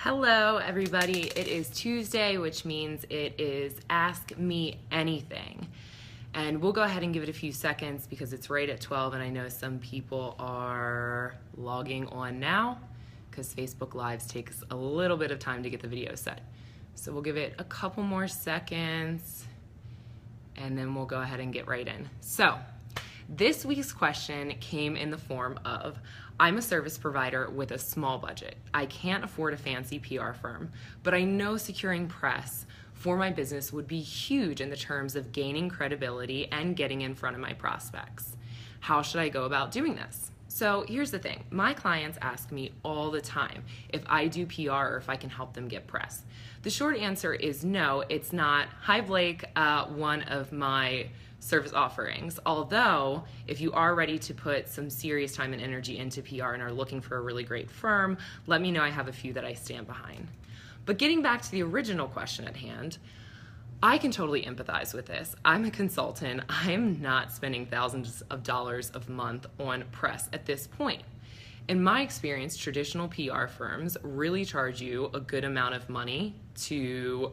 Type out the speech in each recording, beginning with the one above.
Hello everybody, it is Tuesday, which means it is Ask Me Anything. And we'll go ahead and give it a few seconds because it's right at 12 and I know some people are logging on now because Facebook Lives takes a little bit of time to get the video set. So we'll give it a couple more seconds and then we'll go ahead and get right in. So this week's question came in the form of, I'm a service provider with a small budget. I can't afford a fancy PR firm, but I know securing press for my business would be huge in the terms of gaining credibility and getting in front of my prospects. How should I go about doing this? So here's the thing, my clients ask me all the time if I do PR or if I can help them get press. The short answer is no, it's not. Hi Blake, one of my service offerings. Although, if you are ready to put some serious time and energy into PR and are looking for a really great firm, let me know. I have a few that I stand behind. But getting back to the original question at hand, I can totally empathize with this. I'm a consultant. I'm not spending thousands of dollars a month on press at this point. In my experience, traditional PR firms really charge you a good amount of money to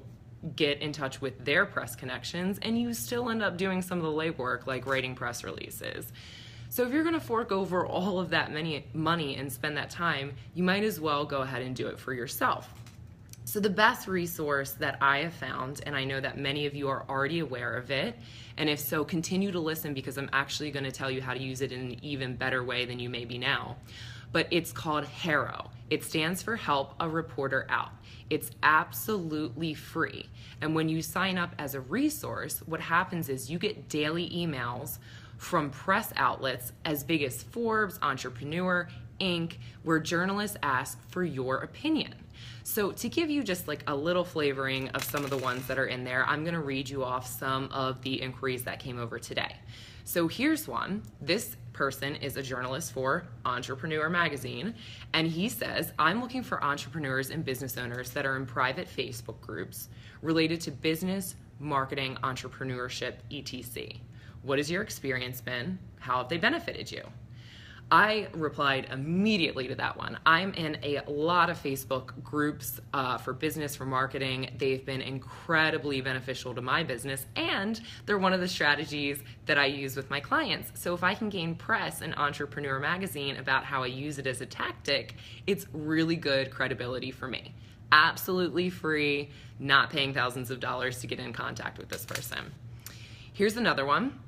get in touch with their press connections, and you still end up doing some of the legwork like writing press releases. So if you're going to fork over all of that money and spend that time, you might as well go ahead and do it for yourself. So the best resource that I have found, and I know that many of you are already aware of it, and if so, continue to listen because I'm actually going to tell you how to use it in an even better way than you may be now. But it's called HARO. It stands for Help a Reporter Out. It's absolutely free. And when you sign up as a resource, what happens is you get daily emails from press outlets as big as Forbes, Entrepreneur, Inc., where journalists ask for your opinion. So to give you just like a little flavoring of some of the ones that are in there, I'm gonna read you off some of the inquiries that came over today. So here's one. This person is a journalist for Entrepreneur magazine, and he says, I'm looking for entrepreneurs and business owners that are in private Facebook groups related to business, marketing, entrepreneurship, etc. What has your experience been? How have they benefited you? I replied immediately to that one. I'm in a lot of Facebook groups for business, for marketing. They've been incredibly beneficial to my business, and they're one of the strategies that I use with my clients. So if I can gain press in Entrepreneur magazine about how I use it as a tactic, it's really good credibility for me. Absolutely free, not paying thousands of dollars to get in contact with this person. Here's another one.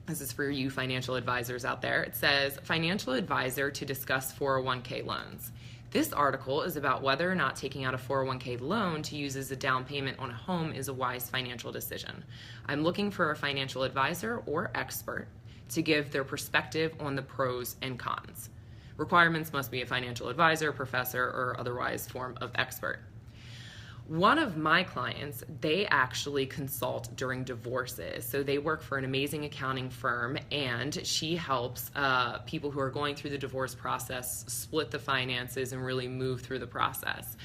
This is for you financial advisors out there. It says, financial advisor to discuss 401k loans. This article is about whether or not taking out a 401k loan to use as a down payment on a home is a wise financial decision. I'm looking for a financial advisor or expert to give their perspective on the pros and cons. Requirements must be a financial advisor, professor, or otherwise form of expert. One of my clients, they actually consult during divorces. So they work for an amazing accounting firm, and she helps people who are going through the divorce process split the finances and really move through the process.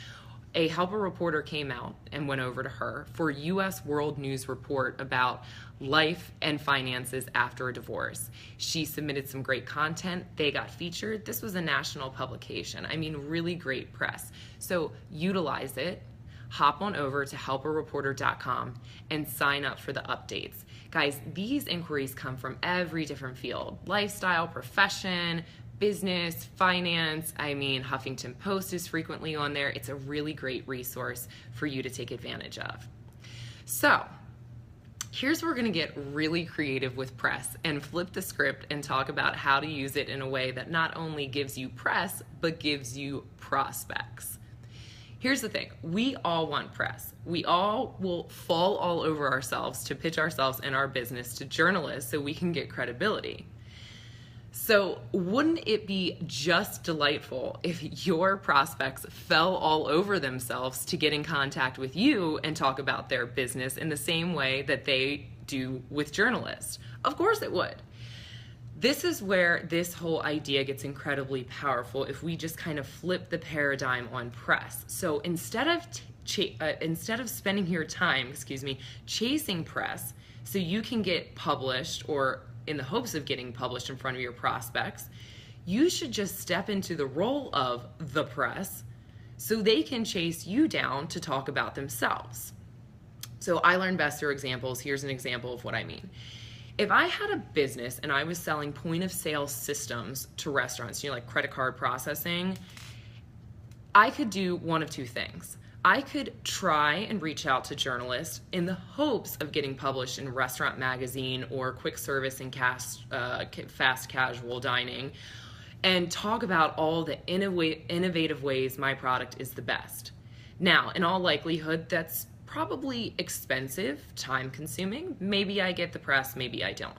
A helper reporter came out and went over to her for U.S. World News report about life and finances after a divorce. She submitted some great content. They got featured. This was a national publication. I mean, really great press. So utilize it. Hop on over to helpareporter.com and sign up for the updates. Guys, these inquiries come from every different field: lifestyle, profession, business, finance. I mean, Huffington Post is frequently on there. It's a really great resource for you to take advantage of. So here's where we're going to get really creative with press and flip the script and talk about how to use it in a way that not only gives you press, but gives you prospects. Here's the thing, we all want press. We all will fall all over ourselves to pitch ourselves and our business to journalists so we can get credibility. So wouldn't it be just delightful if your prospects fell all over themselves to get in contact with you and talk about their business in the same way that they do with journalists? Of course it would. This is where this whole idea gets incredibly powerful if we just kind of flip the paradigm on press. So instead of spending your time, chasing press so you can get published or in the hopes of getting published in front of your prospects, you should just step into the role of the press, so they can chase you down to talk about themselves. So I learn best through examples. Here's an example of what I mean. If I had a business and I was selling point of sale systems to restaurants, like credit card processing, I could do one of two things. I could try and reach out to journalists in the hopes of getting published in Restaurant Magazine or Quick Service and Fast Casual Dining, and talk about all the innovative ways my product is the best. Now, in all likelihood, that's probably expensive, time-consuming. Maybe I get the press, maybe I don't.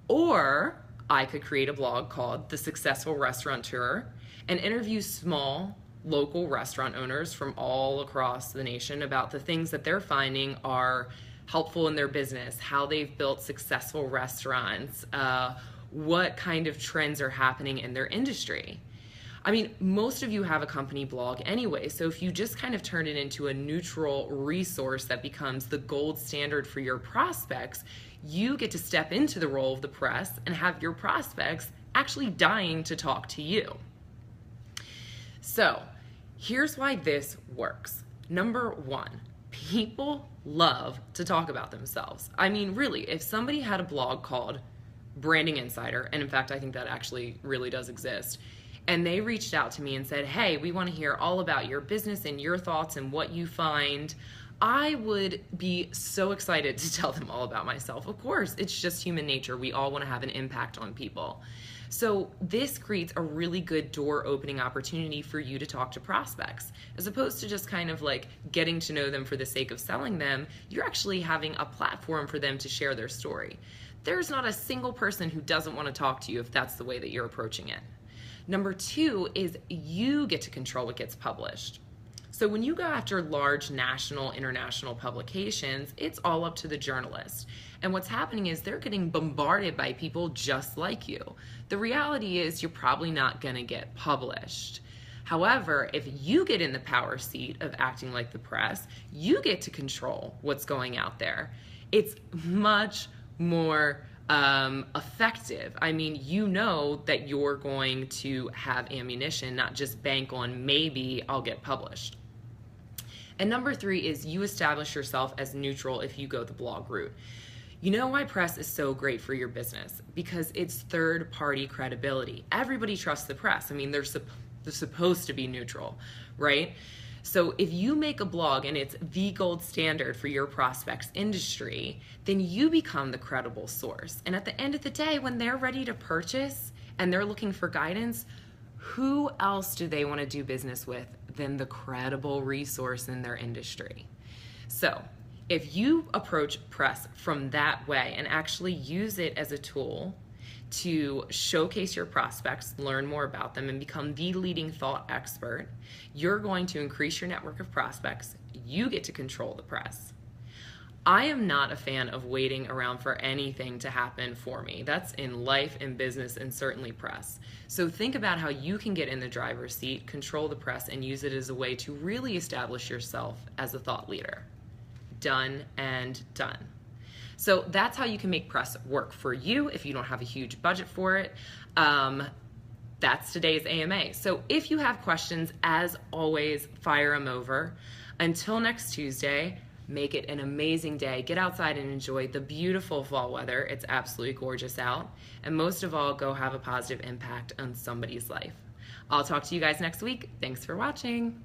Or I could create a blog called The Successful Restaurateur and interview small local restaurant owners from all across the nation about the things that they're finding are helpful in their business, how they've built successful restaurants, what kind of trends are happening in their industry. I mean, most of you have a company blog anyway, so if you just kind of turn it into a neutral resource that becomes the gold standard for your prospects, you get to step into the role of the press and have your prospects actually dying to talk to you. So, here's why this works. Number one, people love to talk about themselves. I mean, really, if somebody had a blog called Branding Insider, and in fact, I think that actually really does exist, and they reached out to me and said, hey, we want to hear all about your business and your thoughts and what you find, I would be so excited to tell them all about myself. Of course, it's just human nature. We all want to have an impact on people. So this creates a really good door opening opportunity for you to talk to prospects. As opposed to just kind of like getting to know them for the sake of selling them, you're actually having a platform for them to share their story. There's not a single person who doesn't want to talk to you if that's the way that you're approaching it. Number two is you get to control what gets published. So when you go after large national, international publications, it's all up to the journalist. And what's happening is they're getting bombarded by people just like you. The reality is you're probably not going to get published. However, if you get in the power seat of acting like the press, you get to control what's going out there. It's much more effective. I mean, you know that you're going to have ammunition, not just bank on maybe I'll get published. And number three is you establish yourself as neutral if you go the blog route. You know why press is so great for your business? Because it's third-party credibility. Everybody trusts the press. I mean, they're supposed to be neutral, right? So if you make a blog and it's the gold standard for your prospect's industry, then you become the credible source. And at the end of the day, when they're ready to purchase and they're looking for guidance, who else do they want to do business with than the credible resource in their industry? So if you approach press from that way and actually use it as a tool to showcase your prospects, learn more about them, and become the leading thought expert, you're going to increase your network of prospects. You get to control the press. I am not a fan of waiting around for anything to happen for me. That's in life, in business, and certainly press. So think about how you can get in the driver's seat, control the press, and use it as a way to really establish yourself as a thought leader. Done and done. So that's how you can make press work for you if you don't have a huge budget for it. That's today's AMA. So if you have questions, as always, fire them over. Until next Tuesday, make it an amazing day. Get outside and enjoy the beautiful fall weather. It's absolutely gorgeous out. And most of all, go have a positive impact on somebody's life. I'll talk to you guys next week. Thanks for watching.